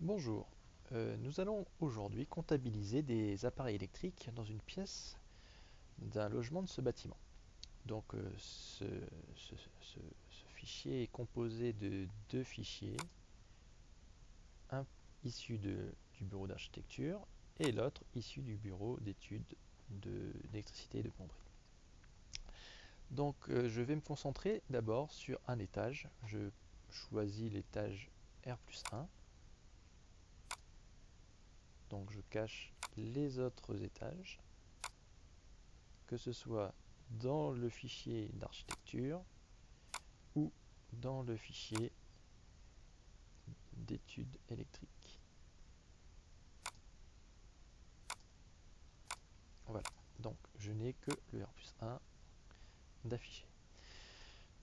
Bonjour, nous allons aujourd'hui comptabiliser des appareils électriques dans une pièce d'un logement de ce bâtiment. Donc ce fichier est composé de deux fichiers, un issu du bureau d'architecture et l'autre issu du bureau d'études d'électricité et de plomberie. Donc je vais me concentrer d'abord sur un étage. Je choisis l'étage R+1. Donc je cache les autres étages, que ce soit dans le fichier d'architecture ou dans le fichier d'études électriques. Voilà, donc je n'ai que le R+1 d'affiché.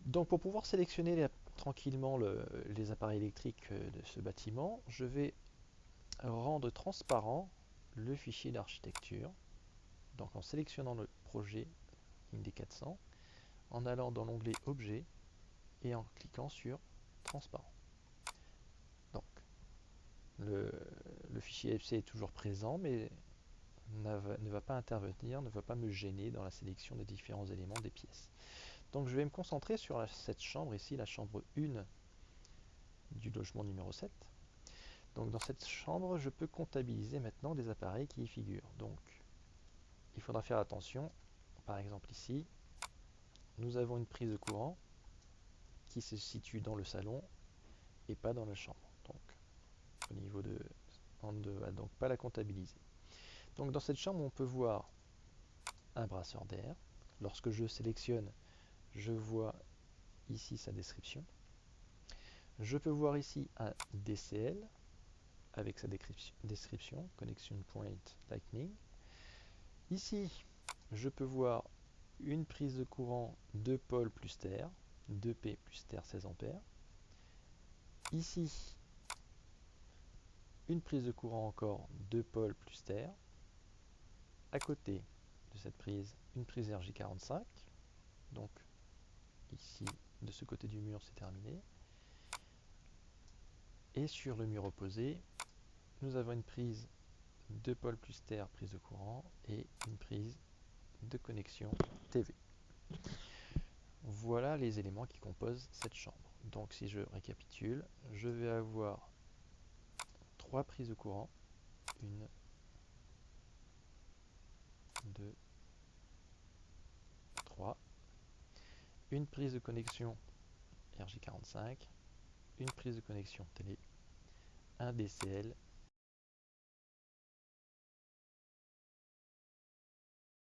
Donc pour pouvoir sélectionner tranquillement les appareils électriques de ce bâtiment, je vais rendre transparent le fichier d'architecture, donc en sélectionnant le projet IND400, en allant dans l'onglet Objet et en cliquant sur Transparent. Donc, le fichier FC est toujours présent, mais ne va pas intervenir, ne va pas me gêner dans la sélection des différents éléments des pièces. Donc je vais me concentrer sur cette chambre ici, la chambre 1 du logement numéro 7. Donc dans cette chambre, je peux comptabiliser maintenant les appareils qui y figurent. Donc il faudra faire attention. Par exemple ici, nous avons une prise de courant qui se situe dans le salon et pas dans la chambre. Donc au niveau de... on ne va donc pas la comptabiliser. Donc dans cette chambre, on peut voir un brasseur d'air. Lorsque je sélectionne, je vois ici sa description. Je peux voir ici un DCL avec sa description, Connection Point Lightning. Ici, je peux voir une prise de courant 2 pôles plus terre, 2P plus terre 16 ampères. Ici, une prise de courant encore 2 pôles plus terre. À côté de cette prise, une prise RJ45. Donc ici, de ce côté du mur, c'est terminé. Et sur le mur opposé, nous avons une prise 2 pôles plus terre, prise de courant, et une prise de connexion TV. Voilà les éléments qui composent cette chambre. Donc si je récapitule, je vais avoir 3 prises de courant, 1, 2, 3, une prise de connexion RJ45, une prise de connexion télé, un DCL